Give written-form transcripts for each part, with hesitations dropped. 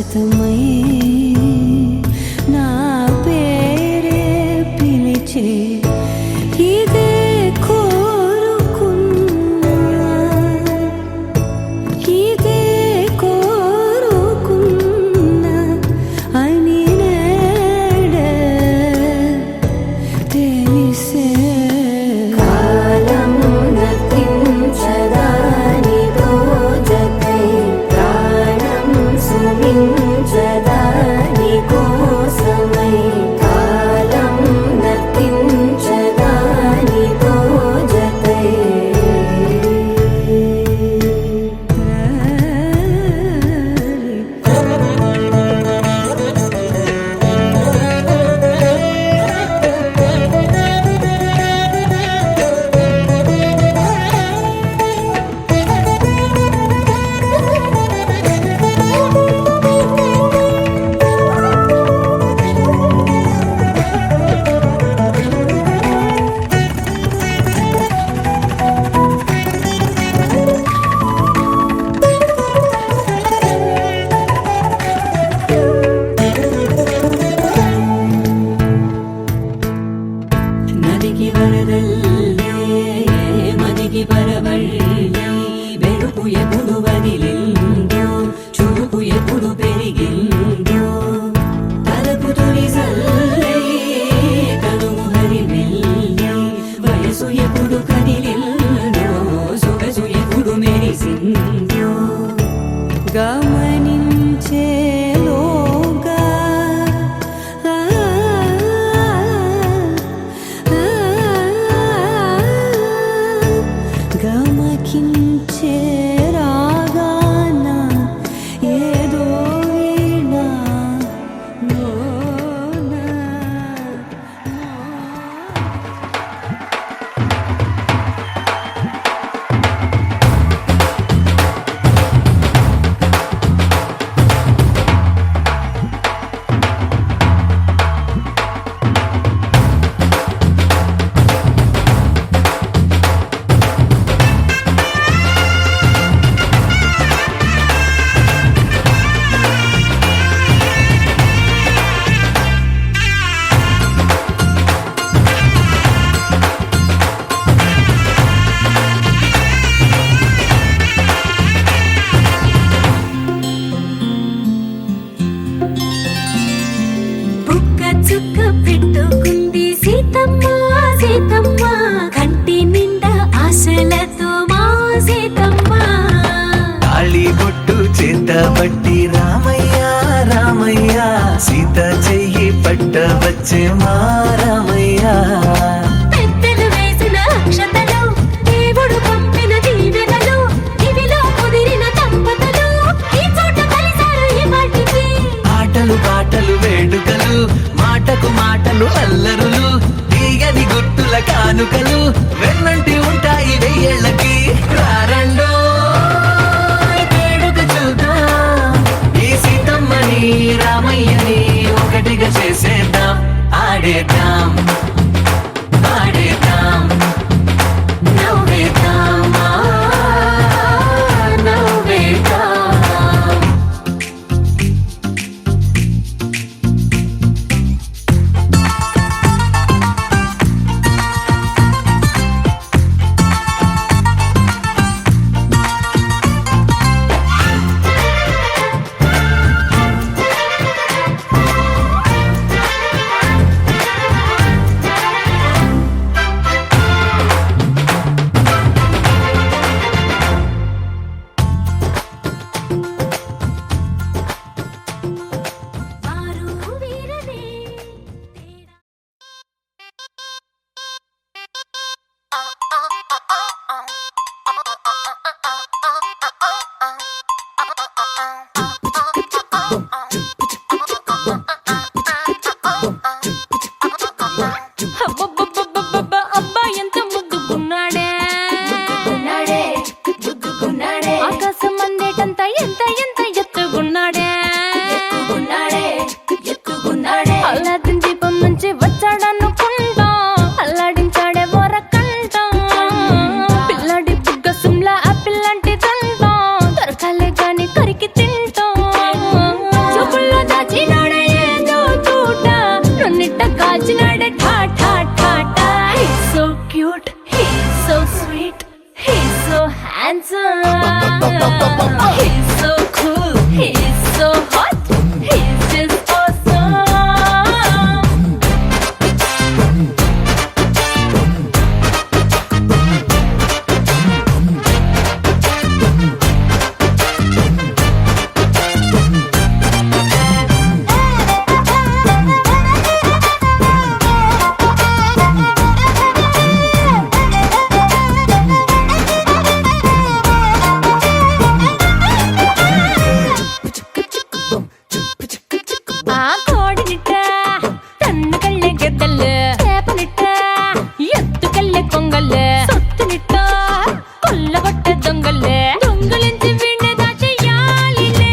శాశ్వతమై నా పేరే పిలిచే ఇదే కోరుకున్నా ఇదే కోరుకున్నా అని నేడే తెలిసే కాలం నతించదాని దోజకై ప్రాణం సుమించదాని కోసమై కాలం నతించదాని దోజకై నదికి వరదల్లే మదికి పరవళ్ళే వెలుపు ఎప్పుడు వదిలిందో చురుకు ఎప్పుడు పెరిగిందో తలపు తొలి సల్లే కనుము హరివెల్లే వయసు ఎప్పుడు కదిలిందో సొగసు ఎప్పుడు మెరిసిందో గమనించేలోగా గమకించే రాగాన ఏదో వీణా లోన చుక్క పెట్టుకుంది సీతమ్మ సీతమ్మ కంటి నిండా ఆశలతో మా సీతమ్మ తాళి బొట్టు చేతబట్టి రామయ్య రామయ్య సీత చెయ్యి పట్ట వచ్చే మా రామయ్య పెద్దలు వేసిన అక్షతలు దేవుడు పంపిన దీవెనలు ఇవిలో కుదిరిన దంపతులు ఈ చోట కలిసారు ఈ వాటికి ఆటలు పాటలు వేడుకలు మాటకు మాటలు అల్లరులు తీయని గుర్తుల కానుకలు వెన్నంటి ఉంటాయి వెయ్యేళ్ళకి రారండో వేడుక చూద్దాం ఈ సీతమ్మని రామయ్యని ఒకటిగా చేసేద్దాం ఆడేద్దాం పాడేద్దాం నవ్వేద్దాం నవ్వేద్దాం అబ్బాయి ఎంత ముద్దుకున్నాడే ఆకాశం అందేటంత ఎంత ఎంత ఎత్తుకున్నాడే అల్లాదిన్ దీపం నుంచి వచ్చాడనుకుంటా అల్లాడించాడే ఓరకంట పిల్లాడి బుగ్గ సుమ్లా ఆపిల్ లాంటి దంట దొరకాలే గాని కరికి తింటా handsome. He's so cool, he's so hot, he's just awesome. ఆ కోడినిట్ట తన్ను కళ్ళే గెద్దలు చేపనిట్ట ఎత్తుకెళ్ళే కొంగల్లే సొత్తునిట్ట కొల్లగొట్ట దొంగల్లే దొంగలించి వీణ్ణి దాచేయాలిలే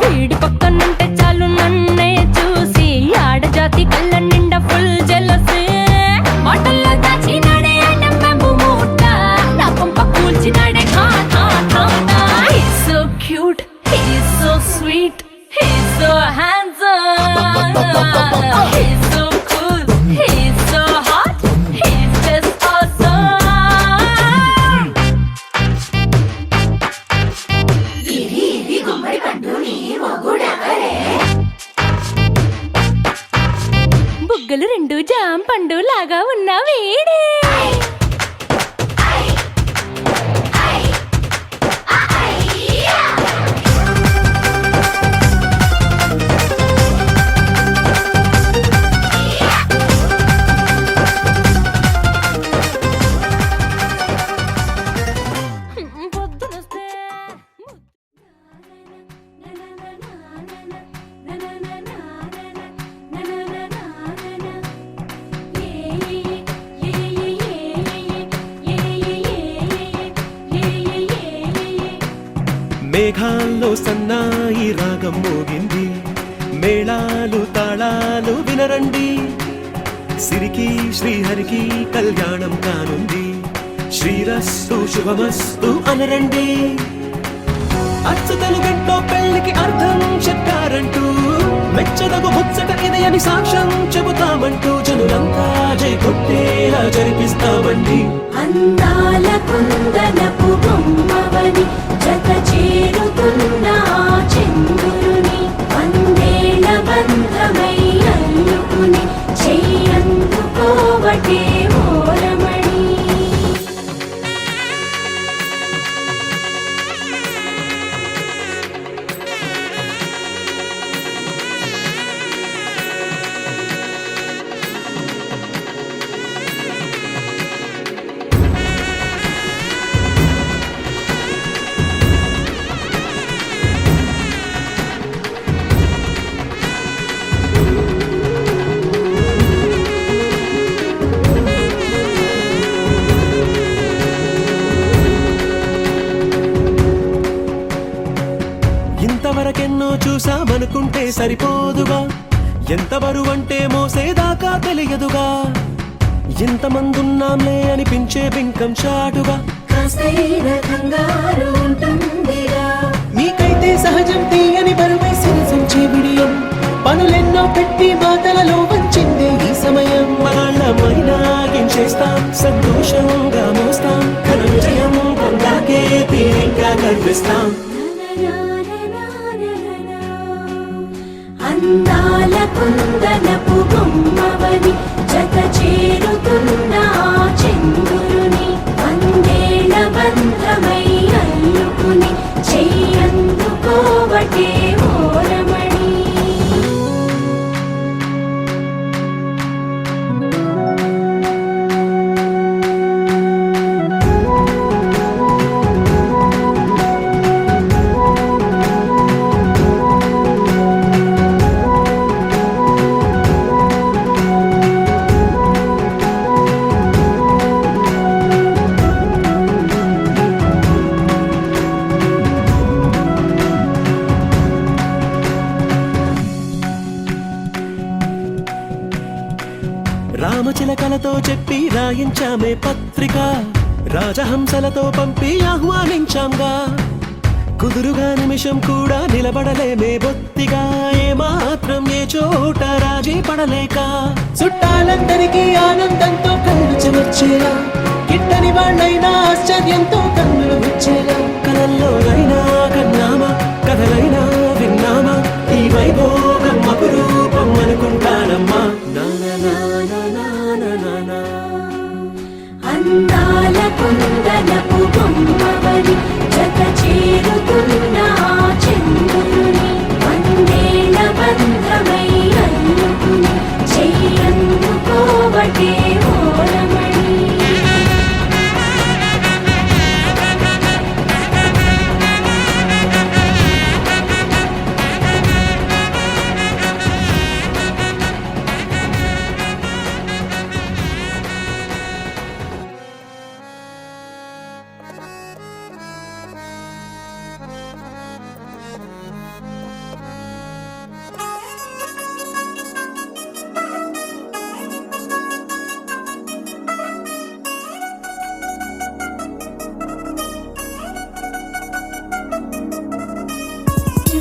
వీడి పక్కనుంటే చాలు నన్నే చూసి ఆడజాతి కళ్ళ నిండా ఫుల్ జెలసీ మాటల్లో దాచినాడే అడ్డంబెంబు మూట నా కొంప కూల్చినాడే ఖా ఖా ఖా He's so cute, he's so sweet, he's so handsome. He's so cool, he's so hot, he's just awesome. బుగ్గలు రెండు జామ పండు లాగా ఉన్న వీడే పొద్దునొస్తే మేఘాల్లో సన్నాయి రాగం మోగింది మేళాలు తాళాలు వినరండి సిరికి శ్రీహరికి కళ్యాణం కానుంది శ్రీరస్తు శుభమస్తు అనరండి అచ్చతలు గంటో పెళ్లికి అర్థం చెప్పారంటూ మెచ్చదగు ముచ్చట ఇది అని సాక్ష్యం చెబుతామంటూ జనులంతా జై కొట్టేలా జరిపిస్తామండి అందాల కుందనపు బొమ్మవని జత చేరుతున్న చంద్రుని వందేళ్ల బంధమై అల్లుకుని చెయ్యందుకోవటే ఓరమణి ఇంతవరకెన్నో చూసామనుకుంటే సరిపోదుగా ఎంత బరువంటే మోసేదాకా తెలియదుగా ఇంతమందున్నాంలే అనిపించే బింకం చాటుగా కాస్తైన కంగారు ఉంటుందిరా నీకైతే సహజం తీయని బరువై సిరిసంచే విడియం పనులెన్నో పెట్టి మాటలలో వంచిందే ఈ సమయం వాళ్ళమైనా ఏం చేస్తాం సంతోషంగా మోస్తాం ఘన విజయం పొందాకే తీరిగ్గా కనిపిస్తాం అందాల కుందనపు బొమ్మవని జత చేరుతున్న చంద్రుని వందేళ్ల బంధమై అల్లుకుని చెయ్యందుకోవటే ఓరమణి రామచిలకలతో చెప్పి రాయించామే పత్రిక రాజహంసలతో పంపి ఆహ్వానించాంగా కుదురుగా నిమిషం కూడా నిలబడలేమే బొత్తిగా ఏమాత్రం ఏ చోట రాజీ పడలేక చుట్టాలందరికీ ఆనందంతో కళ్ళు చెమర్చేలా గిట్టని వాళ్ళైనా ఆశ్చర్యంతో కన్నులు విచ్చేలా కలల్లోనైనా కన్నామా కథలైనా విన్నామా ఈ వైభోగం అపురూపం అనుకుంటానమ్మా అందాల కుందనపు బొమ్మవని జత చేరుతున్న ఆ చంద్రుని వందేళ్ల బంధమై అల్లుకుని చెయ్యందుకోవటే ఓరమణి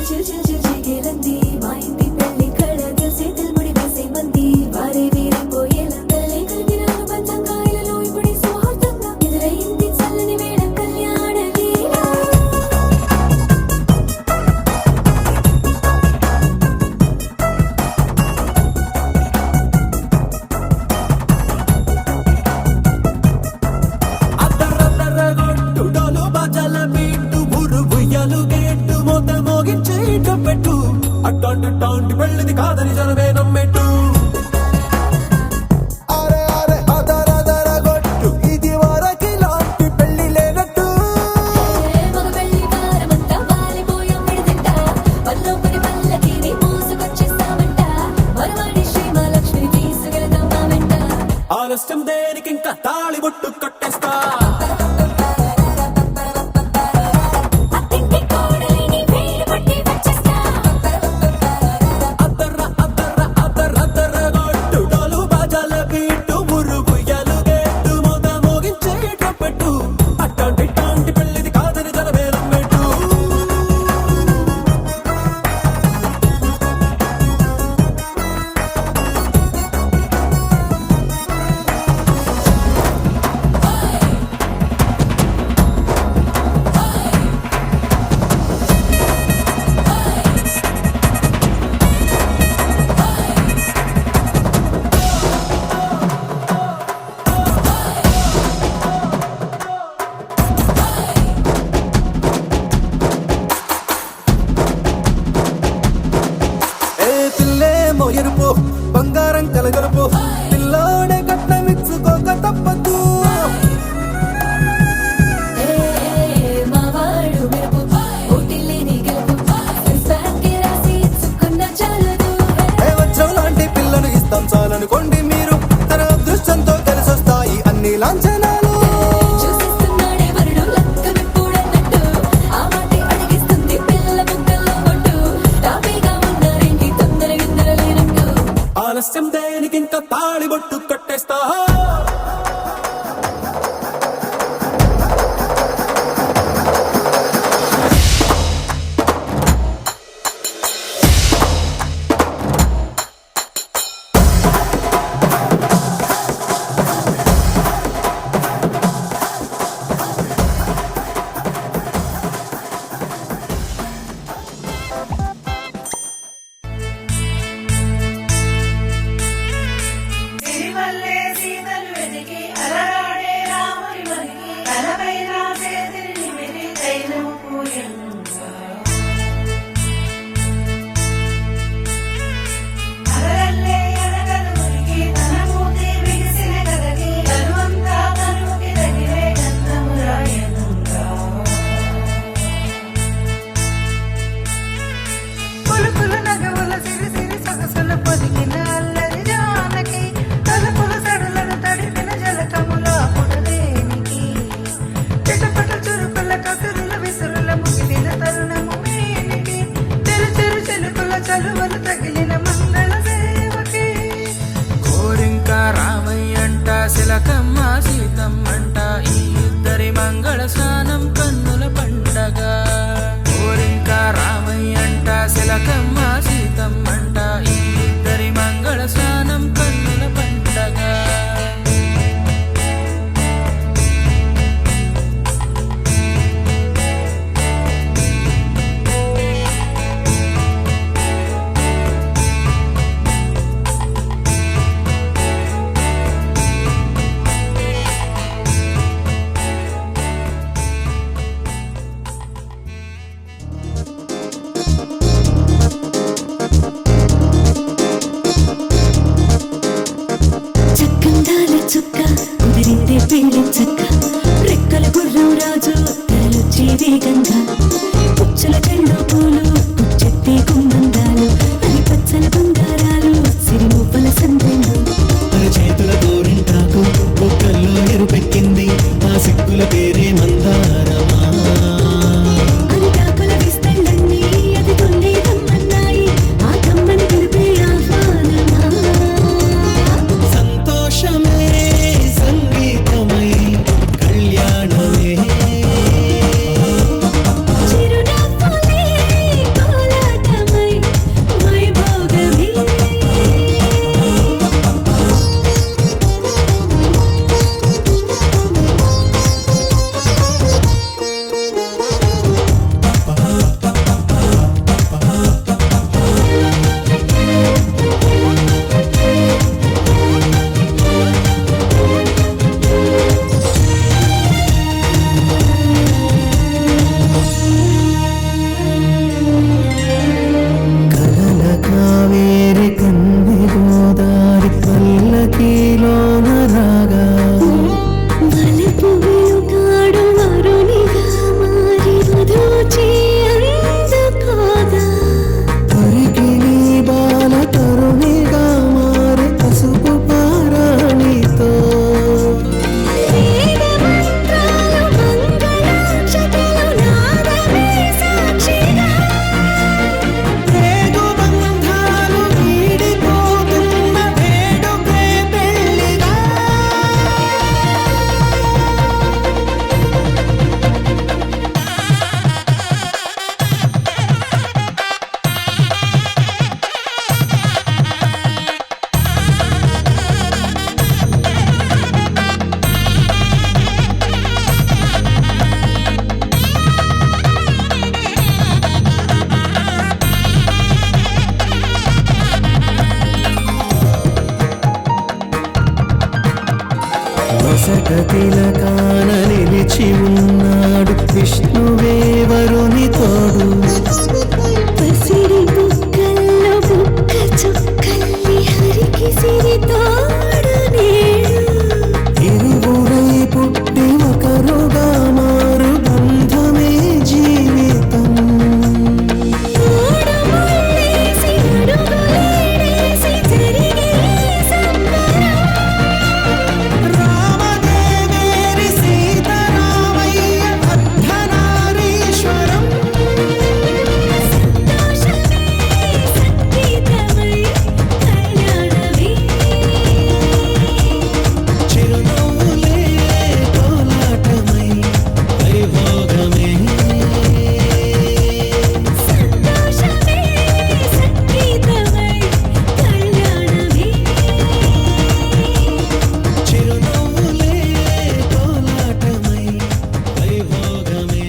చిగిలంది మా ఇంటి పెళ్లి కళగా చేతులు ముడి వేసే మంది వారే వీరిపోయేలా తల్లి కలిగిన పంచంగాయలలో ఇప్పుడే సౌహార్దంగా ఎదురైంది చల్లని వేళ కళ్యాణ లీల అద్దరద్దరగొట్టు డోలు బాజాల బీటు ఊరు ఉయ్యాలు గేట్టు మోత మోగించేట పెట్టు అట్టాంటి టాంటి పెళ్ళిది కాదని జనమే నమ్మెట్టు అరే అరే అదరదరగొట్టు ఇది వరకి లాంటి పెళ్లి లేనట్టు మగ పెళ్లి వారమంతా వాలిపోయాం విడిదింట పల్లోపని పల్లకిని మోసుకొచ్చేస్తామంట మరవాడి శ్రీమహాలక్ష్మిని తీసుకెళ్దాం మా వెంట ఆలస్యం దేనికి ఇంకా తాళి బొట్టు కట్టేస్తా అత్తింటి కోడలిని వేలు పట్టి వచ్చేస్తా అద్దరద్దరగొట్టు డోలు బాజాల బీటు ఊరు ఉయ్యాలు గేట్టు మోత మోగించేట పెట్టు అట్టాంటి టాంటి పెళ్ళిది కాదని జనమే నమ్మెట్టు ఏ పిల్లేమో ఎరుపు బంగారం కలగలుపు పిల్లోడే కట్నమిచ్చుకోక తప్పదు మా వాడు మెరుపు ఓటిల్లేని గెలుపు ఫ్యాన్కి రాసి ఇచ్చుకున్న చాలదు ఏ వచ్చం లాంటి పిల్లను ఇస్తాం చాలనుకోండి మీరు తన అదృష్టంతో కలిసొస్తాయి అన్ని లాంఛనాలు చూసిస్తున్నాడే వరుడు లక్కమిప్పుడన్నట్టు ఆ మాటే అడిగిస్తుంది పిల్ల ముగ్గల్లో కొట్టు టాపీగా ఉన్నారేంటి తొందర గిందర లేనట్టు ఆలస్యం దేనికి ఇంకా తాళి బొట్టు కట్టేస్తా సిరిమల్లె సీత చుక్క కుదిరిందే పెళ్లి చక్క రెక్కల గుర్రం రాజు తలొచ్చే వేగంగా పుచ్చల చెండు పూలు పుచ్చెత్తే గుమ్మందాలు అని పచ్చల బంగారాలు సిరిమువ్వల సందెండు చేతుల గోరింటాకు బొక్కల్లో ఎరుపెక్కింది ఆ సిక్కుల పేరే మందారమా అరిటాకుల విస్తళ్ళన్నీ అది తొల్లి తమ్మన్నాయి ఆ తమ్మని పిలిపే ఆహ్వానమా సంతోషమే సంగీతమై కళ్యాణమే చిరునవ్వులే కోలాటమై వైభోగమే కలల కావేరి కన్నె గోదారి పల్లకీలోన రాగా వలపు వెలుగాడు వరునిగా మారి వధూచి అందుకోగా తరికి నీ బాల తరుణిగా మారి పసుపు పారాణితో వేద మంత్రాలు మంగళాక్షతలు నాదమే సాక్షిగా రేగు బంధాలు వీడిపోతున్న వేడుకే పెళ్లిగా వసకతిలకాన నిలిచి ఉన్నాడు విష్ణువే వరుని తోడు పసిడి బుక్కల్లో బుక్క చుక్కల్లి హరికి సిరి తోడు నేడు ఇరువురై పుట్టి ఒకరుగా మారు బంధమే జీవితం తోడు ముళ్ళేసి అడుగులేసి జరిగే సంబరం రామదేవేరి సీతారామయ్య అర్ధనారీశ్వరం సంతోషమే సంగీతమై కళ్యాణమే చిరునవ్వులే కోలాటమై వైభోగమే సంతోషమే సంగీతమై కళ్యాణమే చిరునవ్వులే కోలాటమై వైభోగమే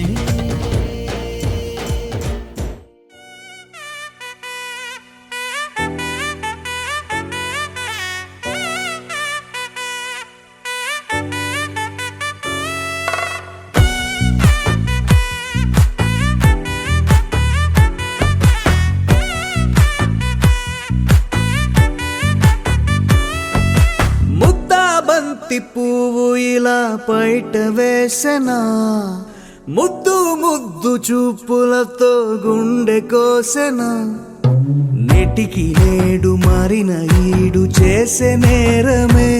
ముద్దా బంతి పువ్వు ఇలా బయట వేసెనా ముద్దు ముద్దు చూపులతో గుండె కోసెనా నెటికి నేడు మారిన ఈడు చేసే నేరమే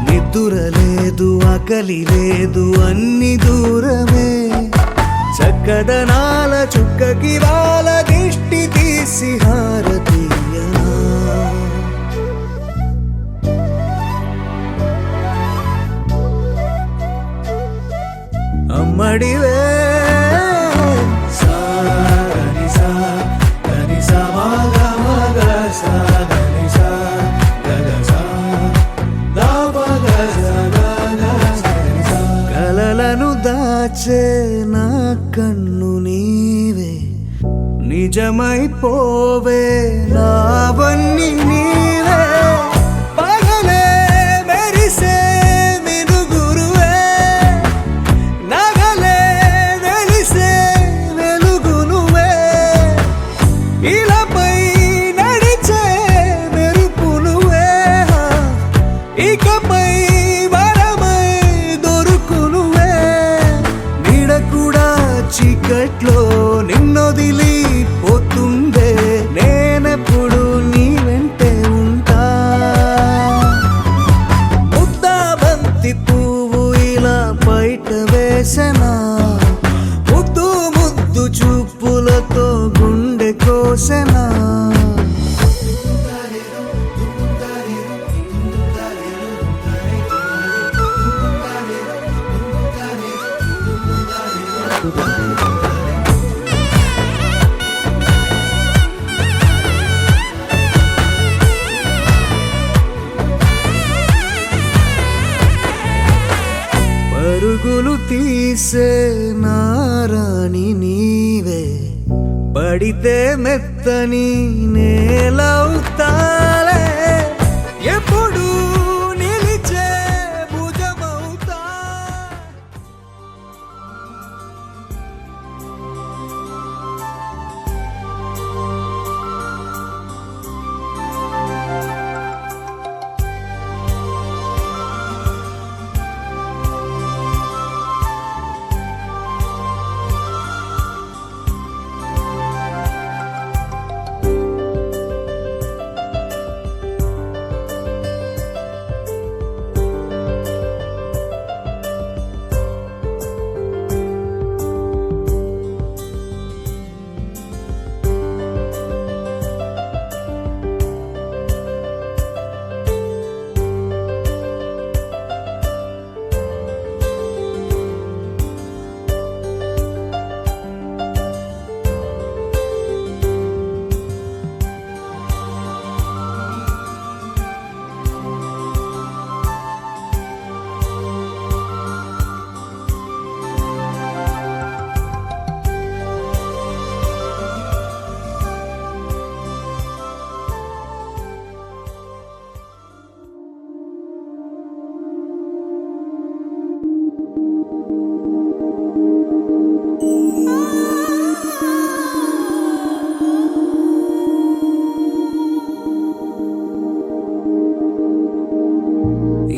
నిద్దుర లేదు ఆకలి లేదు అన్ని దూరమే చక్కదనాల చుక్కకి వాళ్ళ దిష్టి తీసి హారతీయనా అమ్మడివే కలలను దాచే నా కన్ను నీవే నిజమైపోవే నావన్నీ నీవే పగలే మెరిసే మినుగురువే నగలే వెలిసే వెలుగు నువ్వే ఇలాపై నడిచే మెరుపు నువ్వే ఇకపై వరమై దొరుకునువే నీడ కూడా చీకట్లో నిన్నొదిలి పోతుందే నేనెప్పుడు నీ వెంటే ఉంటా ముద్దాబంతి పువ్వు ఇలా బయట వేసెనా ముద్దు ముద్దు చూపులతో గుండె కోసెనా పరుగులు తీసే నారాణి నీవే పడితే మెత్తని నేలవుతాలే ఎప్పుడు నిలిచే భుజమవుతా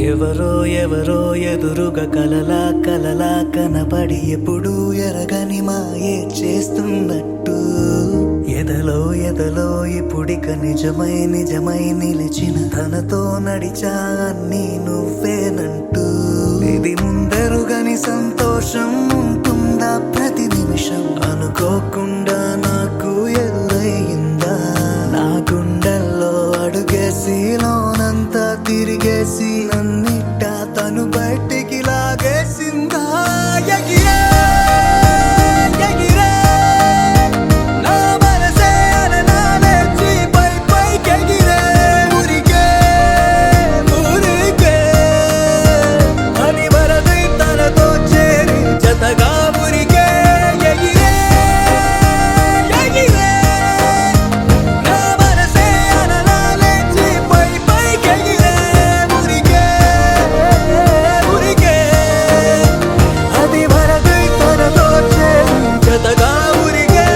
ఎవరో ఎవరో ఎదురుగా కలలా కలలా కనబడి ఎప్పుడు ఎరగని మాయే చేస్తున్నట్టు ఎదలో ఎదలో ఇప్పుడిక నిజమై నిజమై నిలిచిన తనతో నడిచా అన్నీ నువ్వేనంటూ ఇది ముందరుగని సంతోషం ఉంటుందా ప్రతి నిమిషం అనుకోకుండా నాకు ఎదురయ్యిందా నా గుండెల్లో అడుగేసి లోనంతా తిరిగేసి నన్నిట్ట తను బయటికి లాగేసిందా ఎగిరే ఎగిరే నా మనసే అలనాలేచి పై పైకెగిరే ఊరికే ఊరికే అని వరదై తనతో చేరి జతగా ఊరికే ఎగిరే ఎగిరే నా మనసే అలనాలేచి పై పైకెగిరే ఊరికే ఊరికే అది వరదై తనతో చేరి జతగా ఊరికే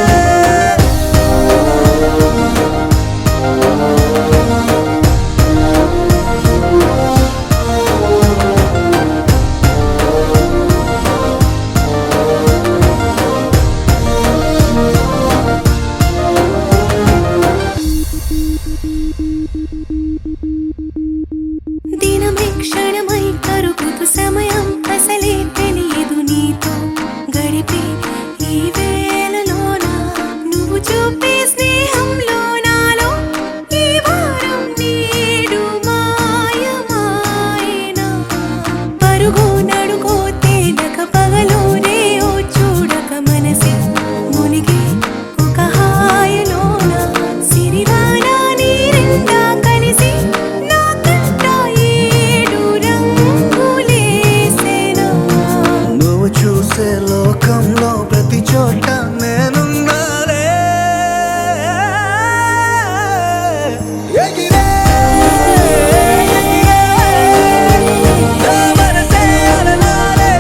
దినమే క్షణమై కరుగుతు సమయం అసలే తెలియదు నీతో గడిపే ఈ వేళలోన నువ్వు చూపే స్నేహంలో నాలో ఈ వారం నేడు మాయమాయనా పరుగు నడుగో తేనక పగలోనే ఓ చూడక మనసే మునిగే ఒక హాయలోన సిరివాన నీరెండా కలిసి నా కంట ఏడు రంగులేసెనా నువ్వు చూసే లోకంలో ప్రతి చోట నేనున్నానే ఎగిరే ఎగిరే నా మనసే అలనాలే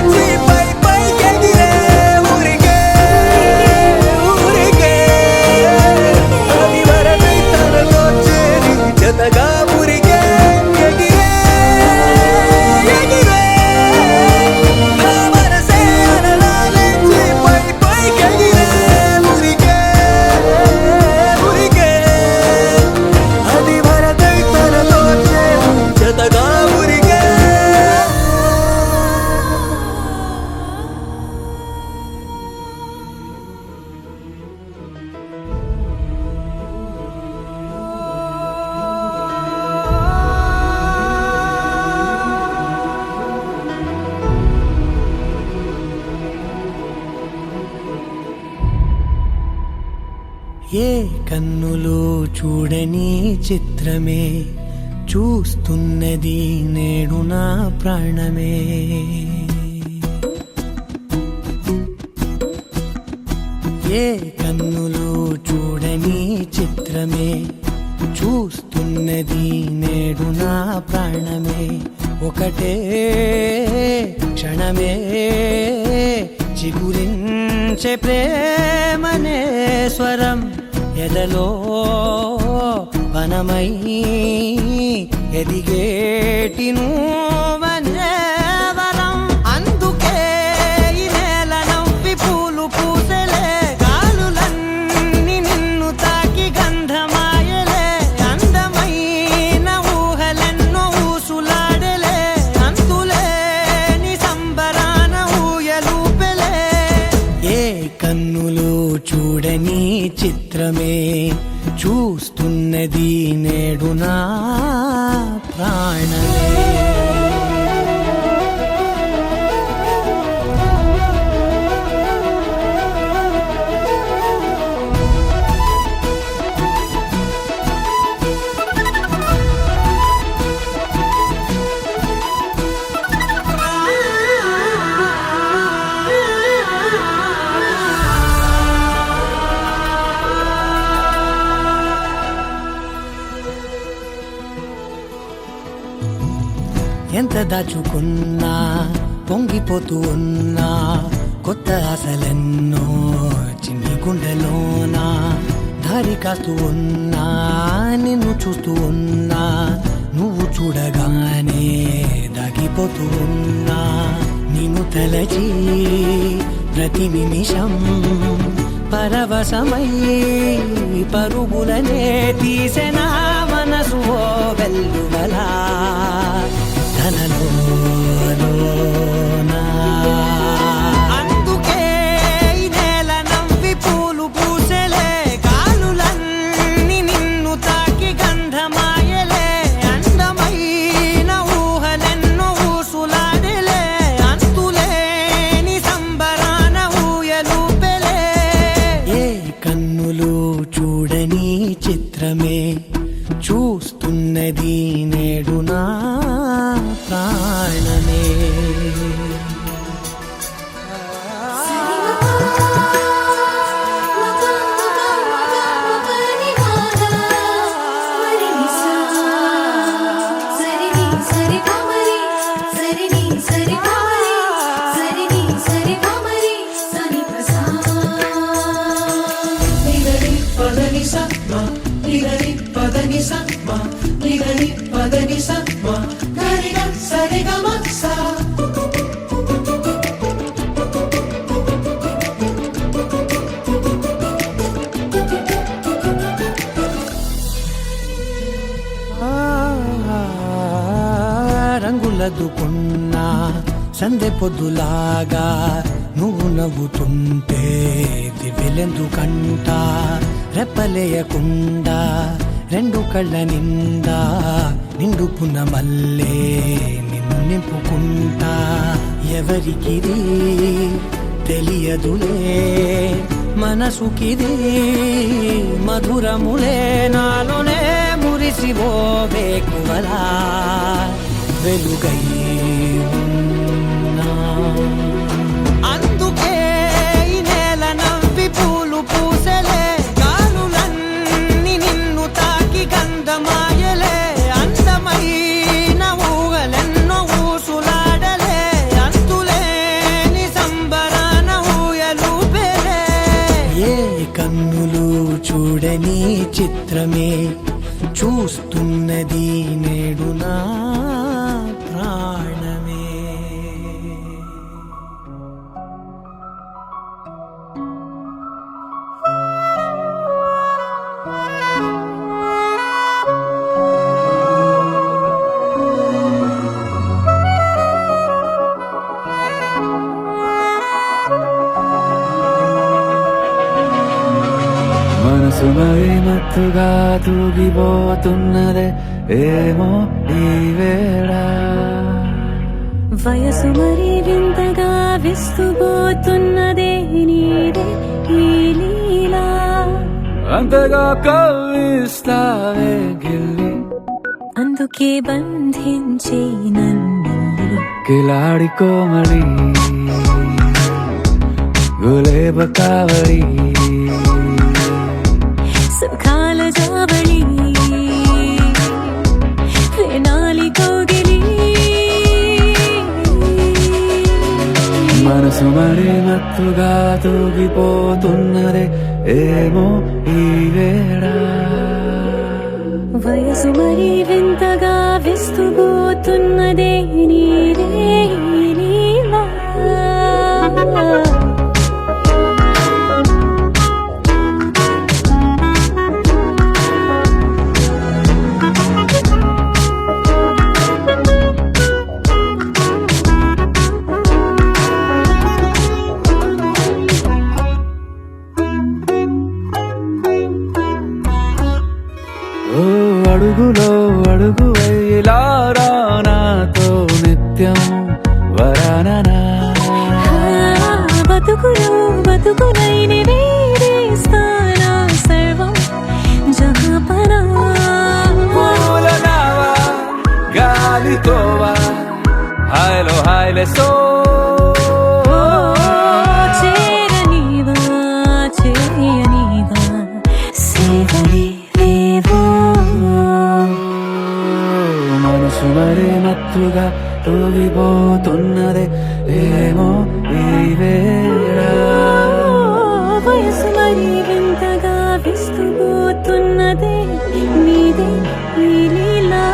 ఏ కన్నులు చూడని చిత్రమే చూస్తున్నది నేడు నా ప్రాణమే. ఏ కన్నులు చూడని చిత్రమే చూస్తున్నది నేడు నా ప్రాణమే. ఒకటే క్షణమే చిగురించే ప్రేమనే స్వరం ఎదలో వనమై ఎదిగేటి నువ్వనే వరం. అందుకే ఈ నేల నవ్వి పూలు పూసెలే, గాలులన్నీ నిన్ను తాకి గంధమాయలే. అందమైన ఊహలెన్నో ఊసులాడలే, అంతులేని సంబరాన ఊయలూపెలే. ఏ కన్నులు చూడని చిత్రమే చూస్తున్నది నేడు నా ప్రాణమే. ఎంత దాచుకున్నా పొంగిపోతూ ఉన్నా, కొత్త ఆశలెన్నో చిన్ని గుండెలోనా. దారి కాస్తూ ఉన్నా, నిన్ను చూస్తూ ఉన్నా, నువ్వు చూడగానే దాగిపోతూ ఉన్నా. నిన్ను తలచి ప్రతి నిమిషం పరవశమై పరుగులనే తీసెనా మనసు ఓ వెల్లువలా. అందుకే ఈ నేల నవ్వి పూలు పూసెలే, గాలులన్నీ నిన్ను తాకి గంధమాయలే. అందమైన ఊహలెన్నో ఊసులాడలే, అంతులేని సంబరాన ఊయలూపెలే. ఏ కన్నులు చూడని చిత్రమే చూస్తున్నది నేడు నా ప్రాణమే. రంగులదుకున్నా సందె పొద్దులాగా నువ్వు నవ్వుతుంటే దివ్వెలెందుకంట. రెప్పలేయకుండా రెండు కళ్ళ నిండా నిండుకున్న మల్లే నిన్ను నింపుకుంటా. ఎవరికిది తెలియదులే మనసుకిది మధురములే, నాలోనే మురిసివో వేకువలా వెలుగై ఉన్నా. అందుకే ఈ నేల నవ్వి పూలు పూసెలే, గాలులన్నీ నిన్ను తాకి గంధమాయలే. అందమైన ఊహలెన్నో ఊసులాడలే, అంతులేని సంబరాన ఊయలూపెలే. ఏ కన్నులు చూడని చిత్రమే చూస్తున్నది నేడు నా ప్రాణమే. మనసు మరి మత్తుగా తూగిపోతున్నదే ఏమో ఈ వేళ. వయసు మరి వింతగా విస్తుపోతున్నదే నీదే ఈ లీలా. అంతగా కవ్విస్తావే గిల్లి అందుకే బంధించి నన్ను కిలాడి కోమలి గులేబ కావలి సుఖాల జాబళి వేనాలి కోగిలి మనసు మరి మత్తుగా తూగిపోతున్నదే ఏమో ఈ వేళ వయసు మరి వింతగా విస్తుపోతున్నదే నీరే నీలా ఓ అడుగులో అడుగు వేలారా నాతో నిత్యం వరాననా బతుకులో బతుకునైని వేరేస్తానా సర్వం జహాపనా పూల నావా గాలితోవా హాయ్లో హాయ్లే సో చేరనీవా చేయనీవా సేవలే లేవో మనసు మరి మత్తుగా తూగిపోతున్నదే ఏమో ఈ వేళ వయసు మరి వింతగా విస్తుపోతున్నదే నీదే ఈ లీలా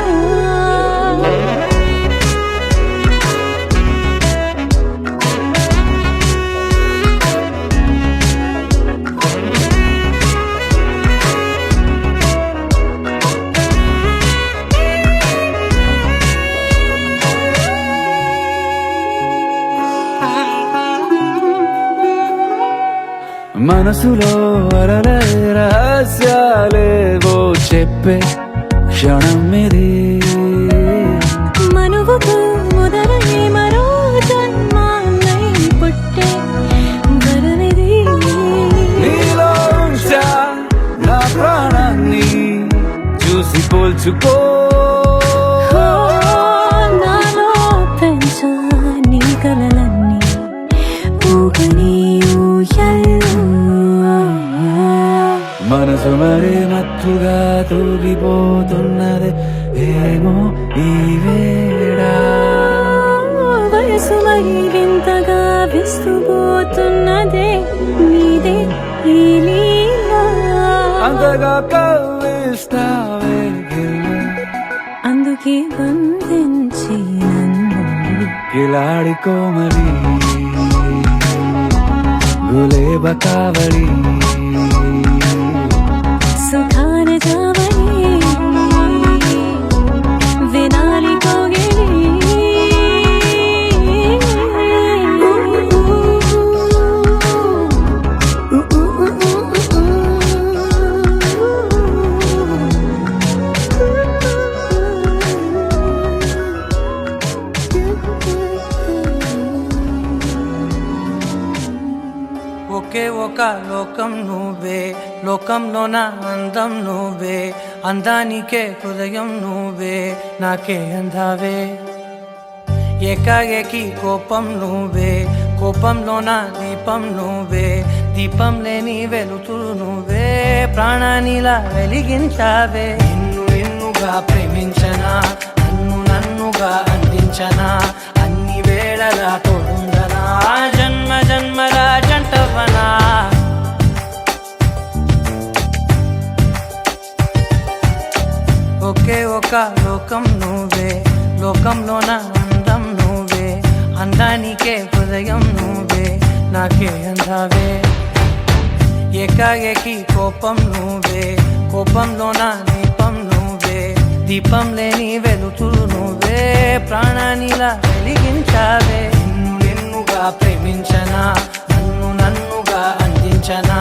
మనసులో అరలే రహస్యాలేవో చెప్పే క్షణం ఇది మనువుకు మొదలై మరో జన్మాన్నై పుట్టే వరమిది నీలో ఉంచా నా ప్రాణాన్ని చూసి పోల్చుకో నాలో పెంచా నీ కలలన్నీ ఊగని ఊయల్లో మనసు మరి మత్తుగా తూగిపోతున్నది ఏమో ఈ వేళ వయసు మరి వింతగా విస్తుపోతున్నదే నీదే ఈ లీలా అంతగా కవ్విస్తావే గిల్లి అందుకే బంధించి నన్ను కిలాడి కోమలి గులేబ కావలి సుఖాన జావలి వినాలి కోగిలి ఒకే ఒక లోకం నువ్వే లోకంలో నా అందం నువ్వే అందానికే హృదయం నువ్వే నాకే అందావే ఏకాఏకి కోపం నువ్వే కోపంలో నా దీపం నువ్వే దీపం లేని వెలుతురు నువ్వే ప్రాణానిలా వెలిగించావే నిన్ను నిన్నుగా ప్రేమించనా నన్నుగా అందించనా అన్ని వేళలా తోడుందనా జన్మ జన్మల జంటవనా ఒకే ఒక లోకం నువ్వే లోకంలో నా అందం నువ్వే అందానికే హృదయం నువ్వే నాకే అందావే ఏకాఏకి కోపం నువ్వే కోపంలో నా దీపం నువ్వే దీపం లేని వెలుతురు నువ్వే ప్రాణానిలా వెలిగించావే నిన్ను నిన్నుగా ప్రేమించనా నన్నుగా అందించనా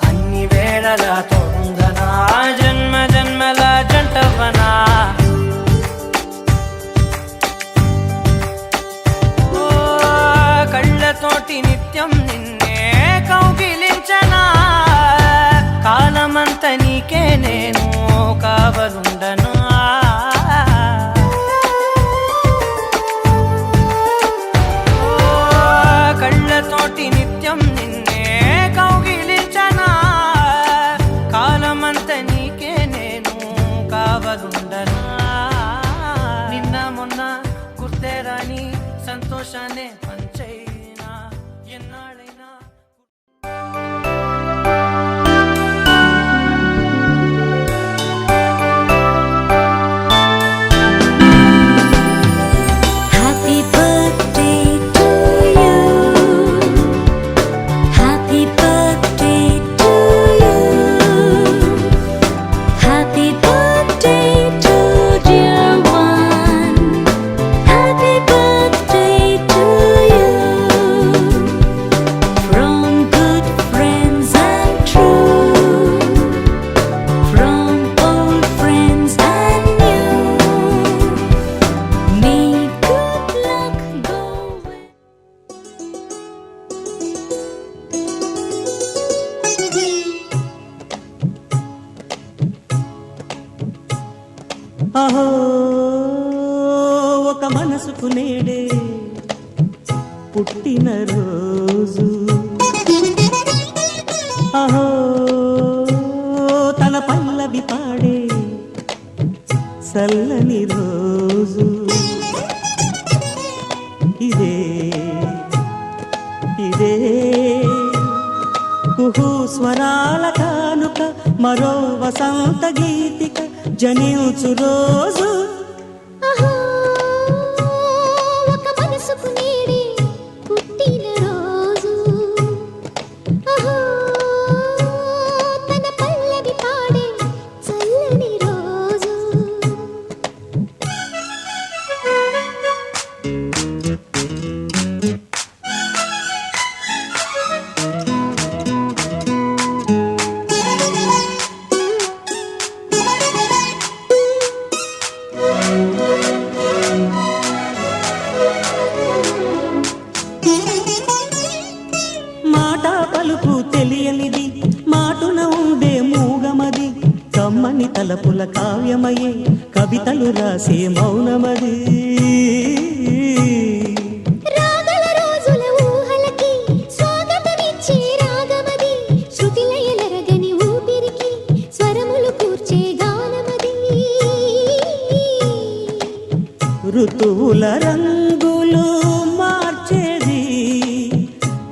అన్ని వేళలా తోడుందనా జన్మ జన్మల జంటవనా కళ్ళతోటి నిత్యం నిన్నే కౌగిలించనా కాలమంత కానీ సంతోషాన్ని పంచైనా ఎన్నాళ్ళైనా Happy birthday to you. Happy birthday to you. Happy birthday to dear one. Happy birthday to you. From good friends and true. From old friends and new. May good luck go with. అహో ఒక మనసుకు నేడే పుట్టిన రోజు అహో తన పల్లవి పాడే చల్లని రోజు ఇదే ఇదే కుహు స్వరాల కానుక మరో వసంత గీతిక జనించు రోజు అహో ఒక మనసుకు నేడే పుట్టిన రోజు అహో తన పల్లవి పాడే చల్లని రోజు మాట పలుకు తెలియనిది మాటున ఉండే మూగమది కమ్మని తలపుల కావ్యమయే కవితలు రాసే మౌనమది రాగల రోజుల ఊహలకి స్వాగతమిచ్చే రాగమది శృతిలయలరగని ఊపిరికి స్వరములు కూర్చే గానమది ఋతువుల రంగులు మార్చేది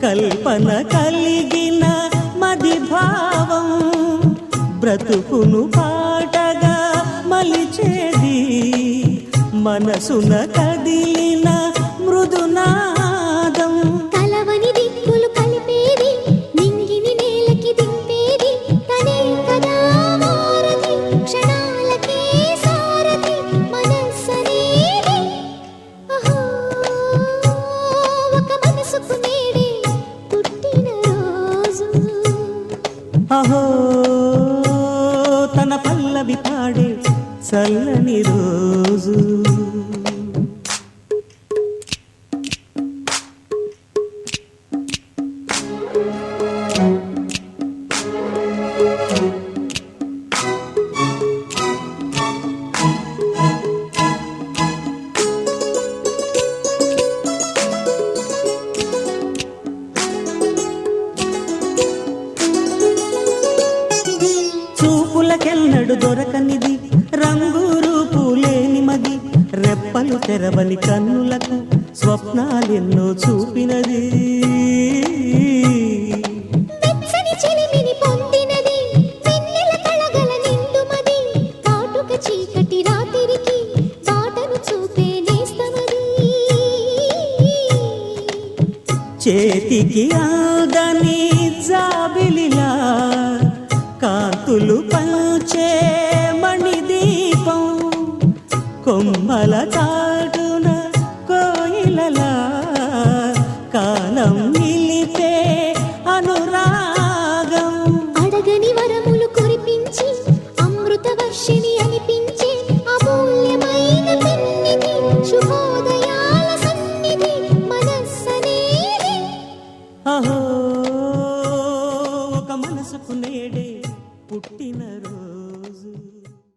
కల్పన కలిగిన మది భావం బ్రతుకును పాటగా మలిచేది మనసున కదిలిన మృదునాదం కలవని దిక్కులు కలిపేది నింగిని నేలకి దింపేది తనే కదా మారది క్షణాలకే సారది మనస్సనేది అహో ఒక మనసుకు నేడే పుట్టిన రోజు అహో తన పల్లవి పాడే చల్లని రోజు చూపులకెన్నడు దొరకనిది రంగు రూపు లేని మది రెప్పలు తెరవని కన్నులకు స్వప్నాలెన్నో చూపినది వెచ్చని చిలిమిని పొందినది వెన్నెల కళగల నిండుమది కాటుక చీకటి రాత్రికి బాటను చూపే నేస్తమది చేతికి ఆదని జాబిలిలా కాంతులు పంచే మణిదీపం కొమ్మల చాటు